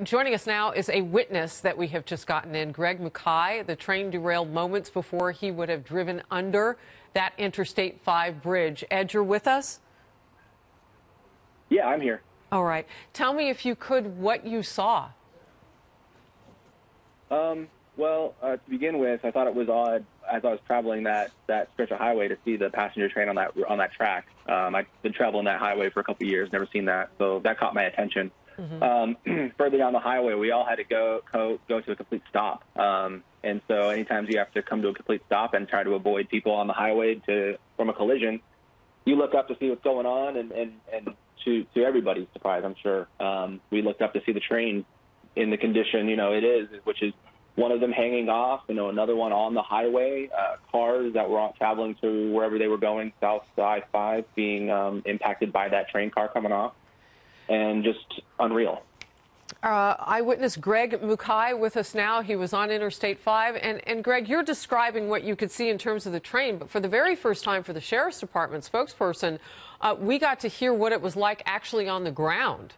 joining us now is a witness that we have just gotten in, Greg Mackay. The train derailed moments before he would have driven under that Interstate 5 bridge. Ed, you're with us? Yeah, I'm here. All right. Tell me, if you could, what you saw. Well, to begin with, I thought it was odd as I was traveling that stretch of highway to see the passenger train on that track. I've been traveling that highway for a couple of years, never seen that, so that caught my attention. Further down the highway, we all had to go to a complete stop. And so anytime you have to come to a complete stop and try to avoid people on the highway from a collision, you look up to see what's going on, and to everybody's surprise, I'm sure, we looked up to see the train in the condition, it is, which is one of them hanging off, another one on the highway, cars that were traveling to wherever they were going, south side 5, being impacted by that train car coming off, and just unreal. Eyewitness Greg Mackay with us now. He was on Interstate 5. And Greg, you're describing what you could see in terms of the train, but for the very first time, for the Sheriff's Department spokesperson, we got to hear what it was like actually on the ground.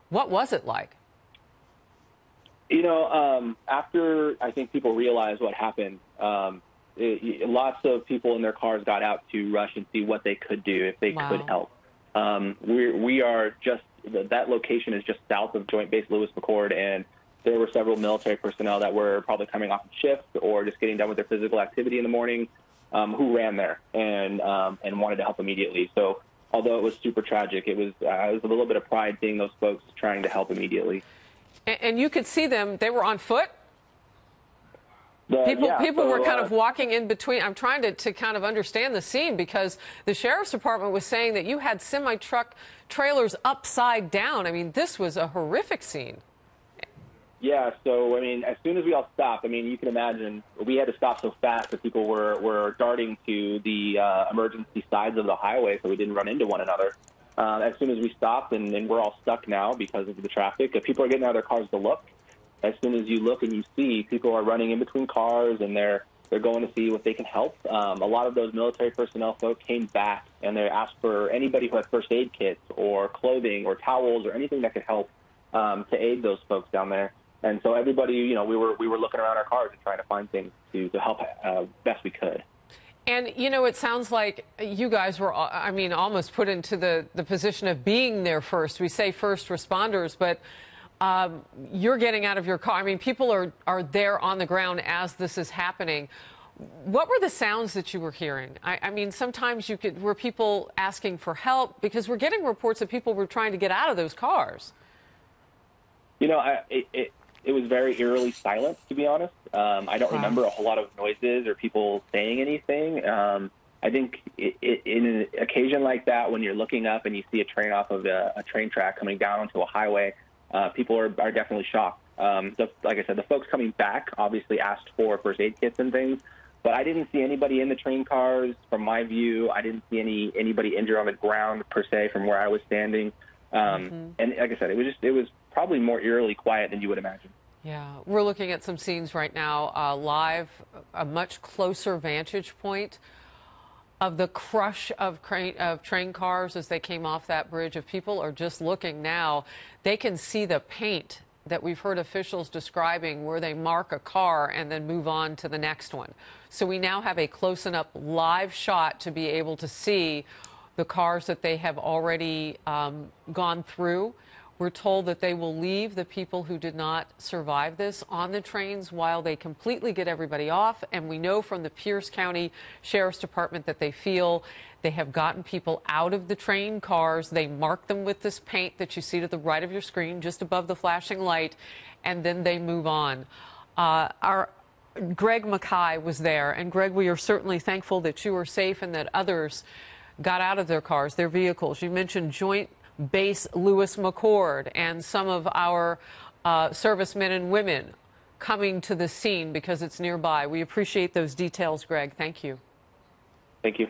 What was it like? After I think people realized what happened, lots of people in their cars got out to rush and see what they could do, if they could help. We are just, that location is just south of Joint Base Lewis McChord, and there were several military personnel that were probably coming off of shift or just getting done with their physical activity in the morning, who ran there and wanted to help immediately. So although it was super tragic, it was a little bit of pride seeing those folks trying to help immediately. And you could see them, they were on foot? People were kind of walking in between. I'm trying to kind of understand the scene, because the Sheriff's Department was saying that you had semi-truck trailers upside down. I mean, this was a horrific scene. Yeah, so, as soon as we all stopped, you can imagine, we had to stop so fast that people were darting to the emergency sides of the highway so we didn't run into one another. As soon as we stopped, and we're all stuck now because of the traffic, people are getting out of their cars to look. As soon as you look and you see, people are running in between cars, and they're going to see what they can help. A lot of those military personnel folks came back, and they asked for anybody who had first aid kits or clothing or towels or anything that could help to aid those folks down there. And so everybody, we were looking around our cars and trying to find things to help best we could. And, it sounds like you guys were, almost put into the position of being there first. We say first responders, but you're getting out of your car. People are there on the ground as this is happening. What were the sounds that you were hearing? Sometimes were people asking for help? Because we're getting reports that people were trying to get out of those cars. It was very eerily silent, to be honest. I don't remember a whole lot of noises or people saying anything. I think in an occasion like that, when you're looking up and you see a train off of a train track coming down onto a highway, people are definitely shocked. Like I said, the folks coming back obviously asked for first aid kits and things, but I didn't see anybody in the train cars from my view. I didn't see anybody injured on the ground per se from where I was standing. And like I said, it was probably more eerily quiet than you would imagine. Yeah, we're looking at some scenes right now live, a much closer vantage point of the crush of train cars as they came off that bridge. If people are just looking now, they can see the paint that we've heard officials describing, where they mark a car and then move on to the next one. So we now have a close-up live shot to be able to see the cars that they have already gone through. We're told that they will leave the people who did not survive this on the trains while they completely get everybody off. And we know from the Pierce County Sheriff's Department that they feel they have gotten people out of the train cars. They mark them with this paint that you see to the right of your screen, just above the flashing light, and then they move on. Our Greg Mackay was there. And Greg, we are certainly thankful that you are safe and that others got out of their cars, their vehicles. You mentioned Joint Base Lewis McChord and some of our servicemen and women coming to the scene because it's nearby. We appreciate those details, Greg. Thank you. Thank you.